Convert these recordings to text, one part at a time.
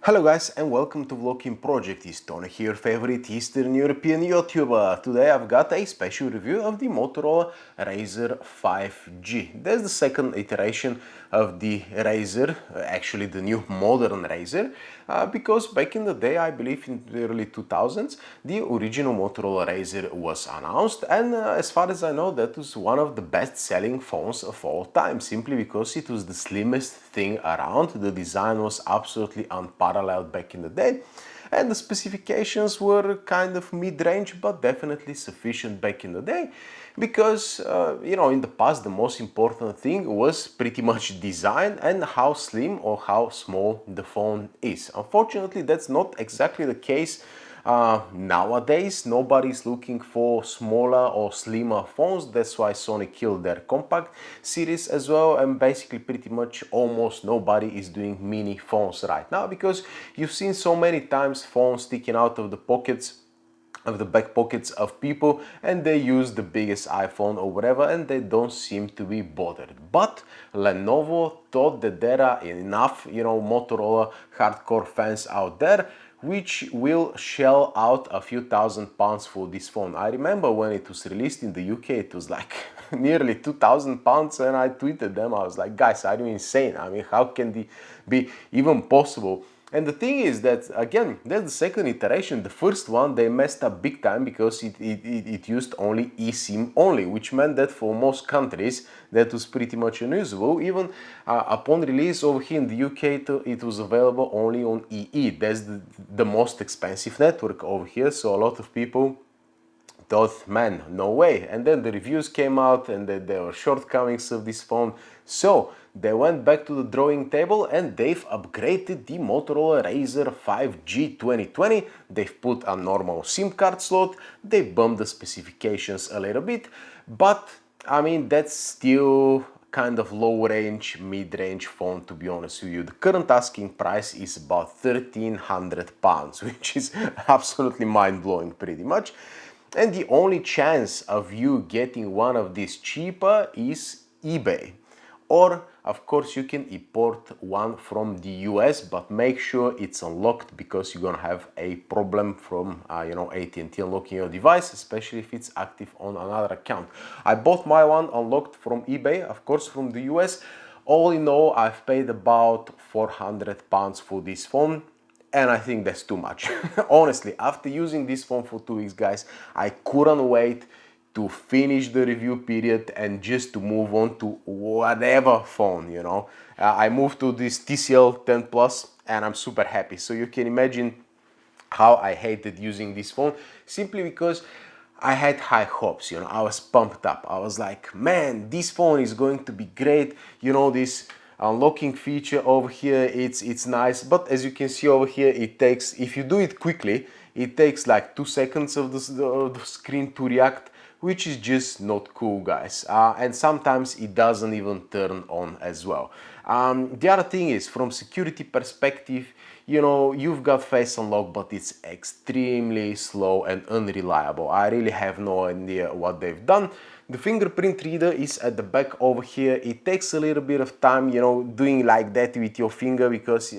Hello guys and welcome to Vlokin Project. It's Tony here, favorite Eastern European YouTuber. Today I've got a special review of the Motorola RAZR 5G. That's the second iteration of the RAZR, actually the new modern RAZR, because back in the day, I believe in the early 2000s, the original Motorola RAZR was announced, and as far as I know, that was one of the best-selling phones of all time, simply because it was the slimmest thing around. The design was absolutely unparalleled back in the day, and the specifications were kind of mid-range but definitely sufficient back in the day, because in the past the most important thing was pretty much design and how slim or how small the phone is. Unfortunately, that's not exactly the case nowadays. Nobody's looking for smaller or slimmer phones. That's why Sony killed their compact series as well, and basically pretty much almost nobody is doing mini phones right now, because you've seen so many times phones sticking out of the pockets of the back pockets of people, and they use the biggest iPhone or whatever, and they don't seem to be bothered. But Lenovo thought that there are enough, Motorola hardcore fans out there which will shell out a few £1,000 for this phone. I remember when it was released in the UK, it was like nearly £2,000, and I tweeted them. I was like, guys, are you insane? I mean, how can this be even possible? And the thing is that, again, that's the second iteration. The first one, they messed up big time because it used only eSIM only, which meant that for most countries that was pretty much unusable. Even upon release over here in the UK, it was available only on EE. That's the most expensive network over here, so a lot of people thought, man, no way. And then the reviews came out and that there were shortcomings of this phone. So they went back to the drawing table and they've upgraded the Motorola RAZR 5G 2020. They've put a normal SIM card slot. They bumped the specifications a little bit, but I mean, that's still kind of low range, mid-range phone, to be honest with you. The current asking price is about £1,300, which is absolutely mind-blowing pretty much. And the only chance of you getting one of these cheaper is eBay. Or, of course, you can import one from the US, but make sure it's unlocked, because you're gonna have a problem from AT&T unlocking your device, especially if it's active on another account. I bought my one unlocked from eBay, of course, from the US. All in all, I've paid about £400 for this phone, and I think that's too much. Honestly, after using this phone for 2 weeks, guys, I couldn't wait to finish the review period and just to move on to whatever phone, I moved to this TCL 10 Plus and I'm super happy. So you can imagine how I hated using this phone, simply because I had high hopes, I was pumped up. I was like, man, this phone is going to be great. This unlocking feature over here, it's nice, but as you can see over here, it takes, if you do it quickly, it takes like 2 seconds of the screen to react, which is just not cool, guys. And sometimes it doesn't even turn on as well. The other thing is, from security perspective, you've got face unlock, but it's extremely slow and unreliable. I really have no idea what they've done. The fingerprint reader is at the back over here. It takes a little bit of time, doing like that with your finger, because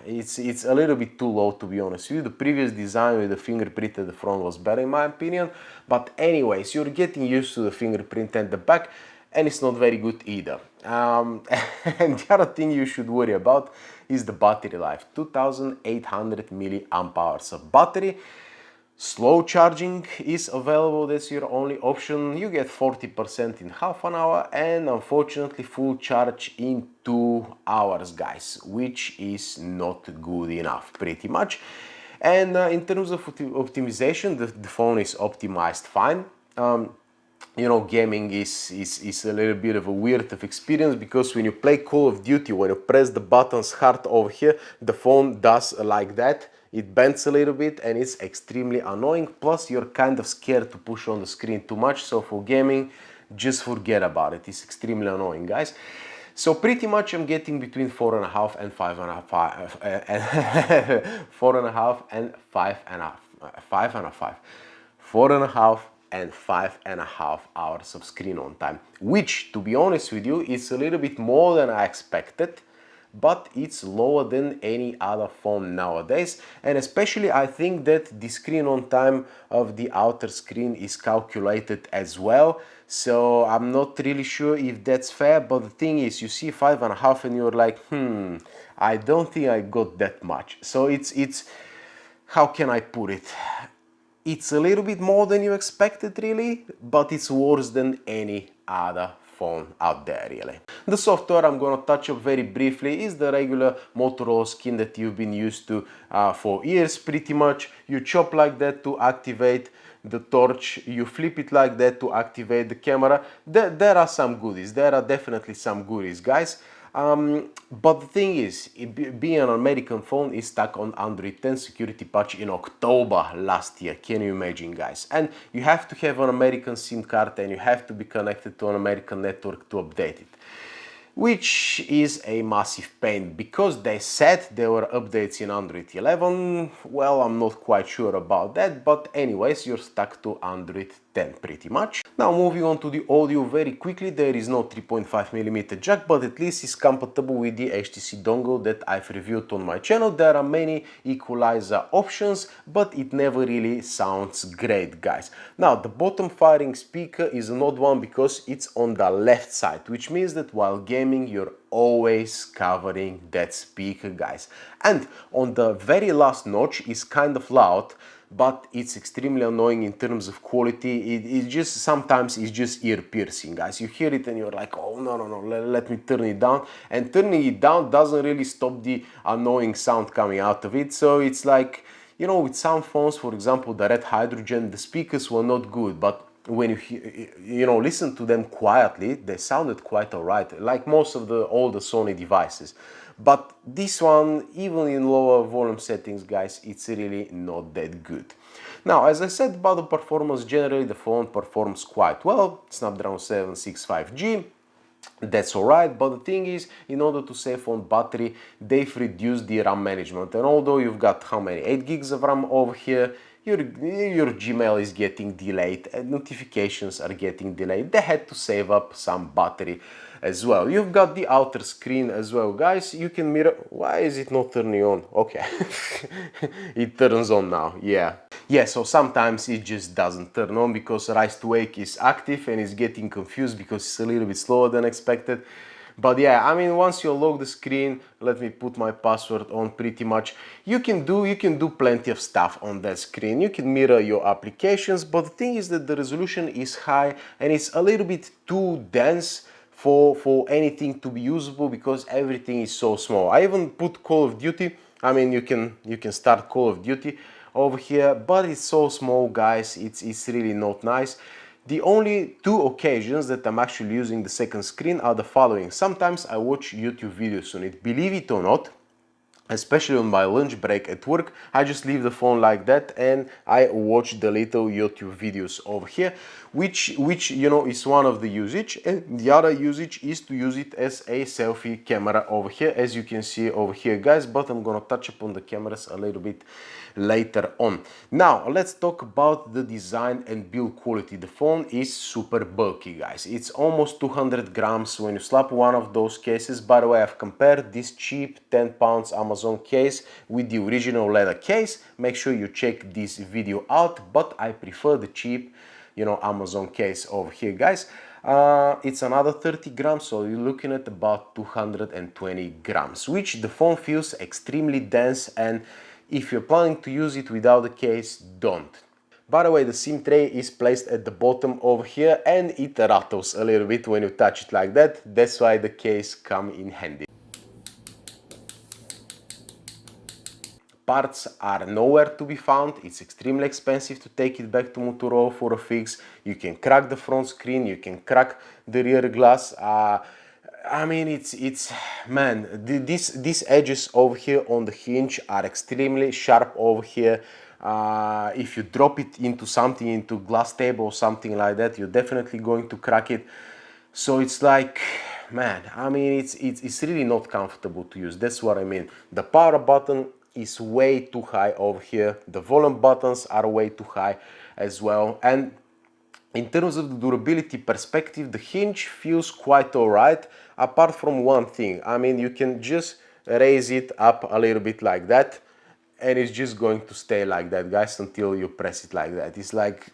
it's a little bit too low, to be honest with you. The previous design with the fingerprint at the front was better, in my opinion. But anyways, you're getting used to the fingerprint at the back, and it's not very good either. And the other thing you should worry about is the battery life. 2800 milliamp hours of battery. Slow charging is available, that's your only option. You get 40% in half an hour, and unfortunately full charge in 2 hours, guys, which is not good enough, pretty much. And in terms of optimization, the phone is optimized fine. Gaming is a little bit of a weird experience, because when you play Call of Duty, when you press the buttons hard over here, the phone does like that. It bends a little bit and it's extremely annoying. Plus, you're kind of scared to push on the screen too much. So for gaming, just forget about it. It's extremely annoying, guys. So pretty much I'm getting between 4.5 and 5.5, 4.5 and 5.5, 4.5 and 5.5 hours of screen on time, which, to be honest with you, is a little bit more than I expected. but it's lower than any other phone nowadays. And especially I think that the screen on time of the outer screen is calculated as well. So I'm not really sure if that's fair, but the thing is, you see 5.5 and you're like, I don't think I got that much. So it's how can I put it? It's a little bit more than you expected really, but it's worse than any other phone out there really. The software I'm gonna touch up very briefly is the regular Motorola skin that you've been used to for years pretty much. You chop like that to activate the torch, you flip it like that to activate the camera. There are some goodies, there are definitely some goodies, guys. But the thing is, being an American phone is stuck on Android 10 security patch in October last year. Can you imagine, guys? And you have to have an American SIM card and you have to be connected to an American network to update it, which is a massive pain because they said there were updates in Android 11. Well, I'm not quite sure about that, but anyways, you're stuck to Android 10 pretty much. Now moving on to the audio very quickly, there is no 3.5mm jack, but at least it's compatible with the HTC dongle that I've reviewed on my channel. There are many equalizer options, but it never really sounds great, guys. Now the bottom firing speaker is an odd one because it's on the left side, which means that while gaming you're always covering that speaker, guys. And on the very last notch is kind of loud, but it's extremely annoying in terms of quality. It just sometimes it's just ear piercing, guys. You hear it and you're like, oh no, let me turn it down. And turning it down doesn't really stop the annoying sound coming out of it. So it's like, you know, with some phones, for example the Red Hydrogen, the speakers were not good, but when you listen to them quietly, they sounded quite alright, like most of the older Sony devices. But this one, even in lower volume settings, guys, it's really not that good. Now, as I said about the performance, generally the phone performs quite well. Snapdragon 765G. That's alright, but the thing is, in order to save on battery, they've reduced the RAM management. And although you've got how many, 8 gigs of RAM over here, your Gmail is getting delayed and notifications are getting delayed. They had to save up some battery as well. You've got the outer screen as well, guys. You can mirror. Why is it not turning on? Okay. It turns on now. Yeah, so sometimes it just doesn't turn on because Rise to Wake is active and it's getting confused because it's a little bit slower than expected. But yeah, I mean, once you lock the screen, let me put my password on pretty much, you can do plenty of stuff on that screen. You can mirror your applications, but the thing is that the resolution is high and it's a little bit too dense for anything to be usable because everything is so small. I even put Call of Duty. I mean, you can start Call of Duty over here, but it's so small, guys. It's really not nice. The only two occasions that I'm actually using the second screen are the following. Sometimes I watch YouTube videos on it. Believe it or not, especially on my lunch break at work, I just leave the phone like that and I watch the little YouTube videos over here, which you know is one of the usage, and the other usage is to use it as a selfie camera over here, as you can see over here, guys. But I'm gonna touch upon the cameras a little bit later on. Now let's talk about the design and build quality. The phone is super bulky, guys. It's almost 200 grams when you slap one of those cases. By the way, I've compared this cheap 10 pounds Amazon case with the original leather case. Make sure you check this video out, but I prefer the cheap, you know, Amazon case over here, guys. It's another 30 grams, so you're looking at about 220 grams, which the phone feels extremely dense, and if you're planning to use it without the case, don't. By the way, the SIM tray is placed at the bottom over here and it rattles a little bit when you touch it like that. That's why the case comes in handy. Parts are nowhere to be found. It's extremely expensive to take it back to Motorola for a fix. You can crack the front screen, you can crack the rear glass. I mean, it's man, these edges over here on the hinge are extremely sharp over here. If you drop it into something, into glass table or something like that, you're definitely going to crack it. So it's like, man, I mean, it's really not comfortable to use. That's what I mean. The power button is way too high over here. The volume buttons are way too high as well. And in terms of the durability perspective, the hinge feels quite alright, apart from one thing. I mean, you can just raise it up a little bit like that, and it's just going to stay like that, guys, until you press it like that. It's like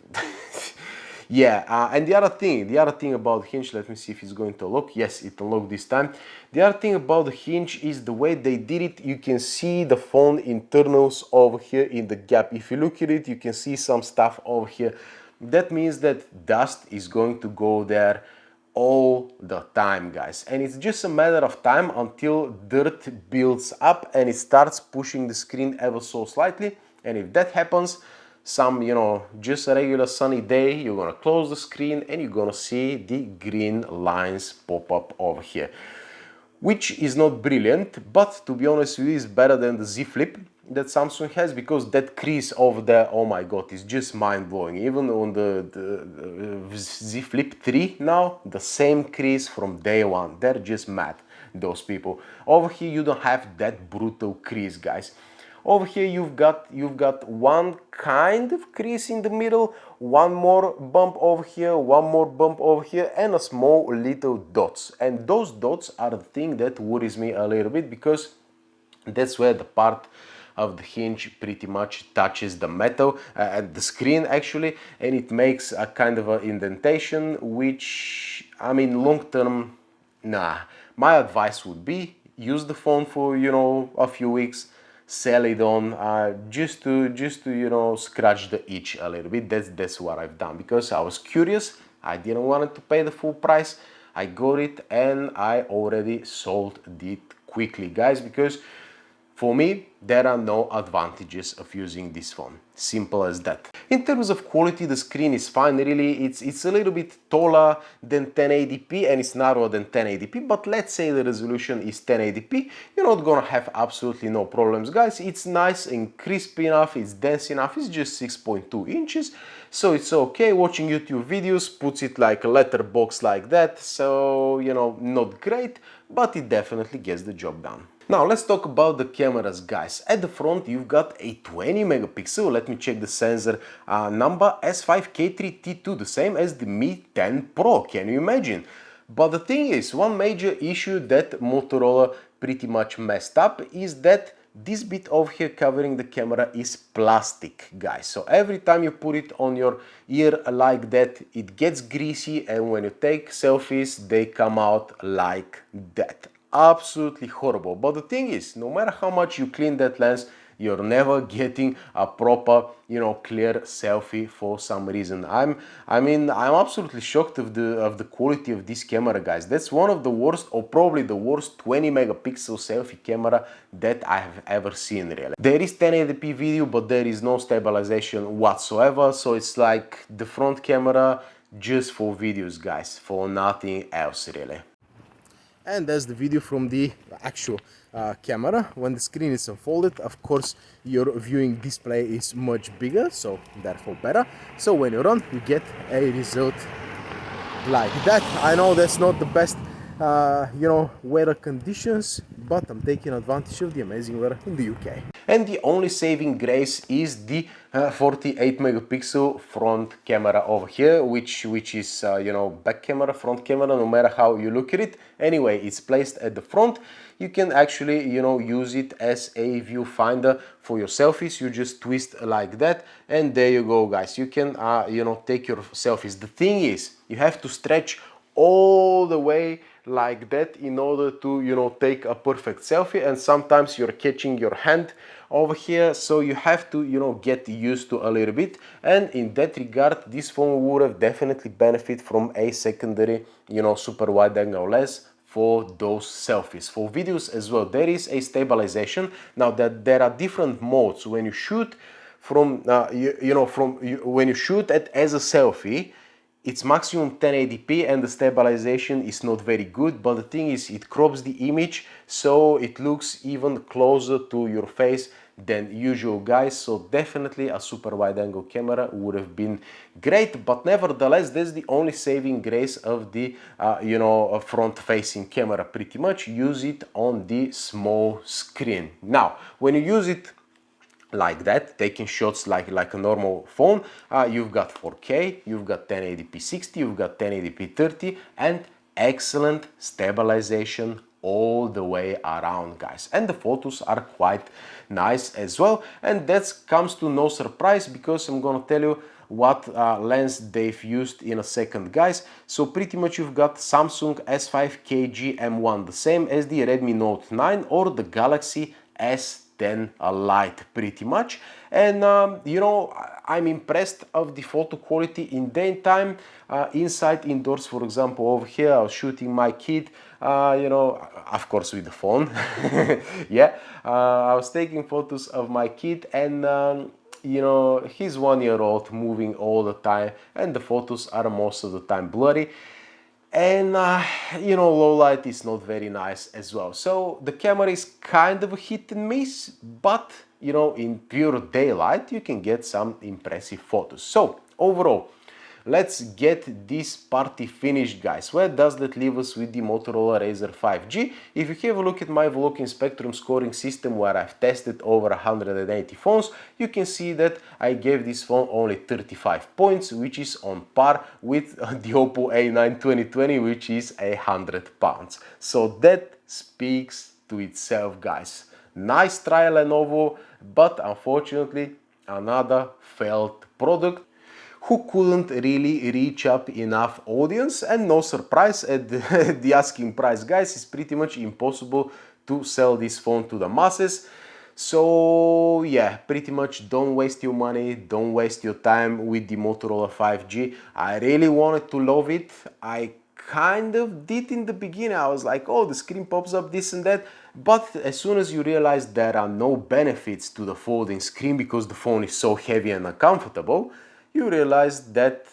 yeah. And the other thing about the hinge, let me see if it's going to lock. Yes, it unlocked this time. The other thing about the hinge is the way they did it. You can see the phone internals over here in the gap. If you look at it, you can see some stuff over here. That means that dust is going to go there all the time, guys, and it's just a matter of time until dirt builds up and it starts pushing the screen ever so slightly. And if that happens, some, you know, just a regular sunny day, you're gonna close the screen and you're gonna see the green lines pop up over here, which is not brilliant, but to be honest with you, is better than the Z Flip that Samsung has, because that crease over there, oh my god, is just mind-blowing. Even on the Z Flip 3 now, the same crease from day one. They're just mad, those people. Over here you don't have that brutal crease, guys. Over here you've got one kind of crease in the middle, one more bump over here, one more bump over here, and a small little dots. And those dots are the thing that worries me a little bit, because that's where the part of the hinge pretty much touches the metal, the screen actually, and it makes a kind of an indentation, which, I mean, long term, nah. My advice would be use the phone for, you know, a few weeks, sell it on, just to you know, scratch the itch a little bit. That's what I've done, because I was curious. I didn't want to pay the full price. I got it and I already sold it quickly, guys, because for me, there are no advantages of using this phone. Simple as that. In terms of quality, the screen is fine. Really, it's a little bit taller than 1080p and it's narrower than 1080p, but let's say the resolution is 1080p. You're not gonna have absolutely no problems, guys. It's nice and crisp enough, it's dense enough, it's just 6.2 inches, so it's okay. Watching YouTube videos puts it like a letterbox like that, so, you know, not great, but it definitely gets the job done. Now let's talk about the cameras, guys. At the front you've got a 20 megapixel, let me check the sensor number, S5K3T2, the same as the Mi 10 Pro, can you imagine? But the thing is, one major issue that Motorola pretty much messed up is that this bit over here covering the camera is plastic, guys. So every time you put it on your ear like that, it gets greasy, and when you take selfies, they come out like that. Absolutely horrible. But the thing is, no matter how much you clean that lens, you're never getting a proper, you know, clear selfie for some reason. I'm absolutely shocked of the quality of this camera, guys. That's one of the worst, or probably the worst 20 megapixel selfie camera that I have ever seen, really. There is 1080p video, but there is no stabilization whatsoever, so it's like the front camera just for videos, guys, for nothing else, really. And that's the video from the actual camera. When the screen is unfolded, of course your viewing display is much bigger, so therefore better. So when you run, you get a result like that. I know that's not the best you know, weather conditions, but I'm taking advantage of the amazing weather in the UK. And the only saving grace is the 48 megapixel front camera over here, which is you know, back camera, front camera, no matter how you look at it. Anyway, it's placed at the front. You can actually, you know, use it as a viewfinder for your selfies. You just twist like that, and there you go, guys. You can you know, take your selfies. The thing is, you have to stretch all the way like that in order to, you know, take a perfect selfie, and sometimes you're catching your hand over here, so you have to, you know, get used to a little bit. And in that regard, this phone would have definitely benefit from a secondary, you know, super wide angle lens for those selfies. For videos as well, there is a stabilization. Now that there are different modes when you shoot from when you shoot it as a selfie, it's maximum 1080p and the stabilization is not very good, but the thing is, it crops the image so it looks even closer to your face than usual, guys. So definitely a super wide angle camera would have been great, but nevertheless, that's the only saving grace of the you know, front facing camera. Pretty much use it on the small screen. Now when you use it like that, taking shots like a normal phone, you've got 4K, you've got 1080p 60, you've got 1080p 30, and excellent stabilization all the way around, guys, and the photos are quite nice as well. And that comes to no surprise, because I'm gonna tell you what lens they've used in a second, guys. So pretty much you've got Samsung S5 M1, the same as the Redmi Note 9 or the Galaxy S10 Lite, pretty much. And you know, I'm impressed of the photo quality in daytime, inside, indoors. For example, over here I was shooting my kid, you know, of course with the phone. Yeah, I was taking photos of my kid, and you know, he's 1 year old, moving all the time, and the photos are most of the time blurry. And you know, low light is not very nice as well. So the camera is kind of a hit and miss, but you know, in pure daylight you can get some impressive photos. So overall, let's get this party finished, guys. Where does that leave us with the Motorola RAZR 5G? If you have a look at my Volokin Spectrum scoring system, where I've tested over 180 phones, you can see that I gave this phone only 35 points, which is on par with the Oppo A9 2020, which is 100 pounds. So that speaks to itself, guys. Nice try, Lenovo, but unfortunately another failed product who couldn't really reach up enough audience. And no surprise, at the asking price, guys, it's pretty much impossible to sell this phone to the masses. So yeah, pretty much don't waste your money, don't waste your time with the Motorola 5G. I really wanted to love it. I kind of did in the beginning. I was like, oh, the screen pops up, this and that. But as soon as you realize there are no benefits to the folding screen because the phone is so heavy and uncomfortable, you realize that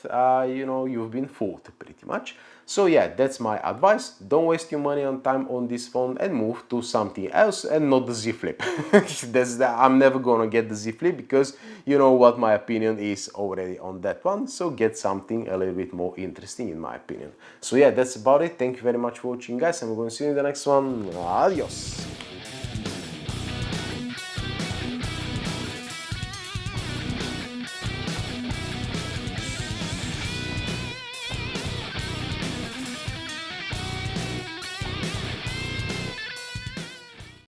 you know, you've been fooled pretty much. So yeah, that's my advice. Don't waste your money and time on this phone and move to something else, and not the Z Flip. I'm never gonna get the Z Flip, because you know what my opinion is already on that one. So get something a little bit more interesting, in my opinion. So yeah, that's about it. Thank you very much for watching, guys, and we're gonna see you in the next one. Adios.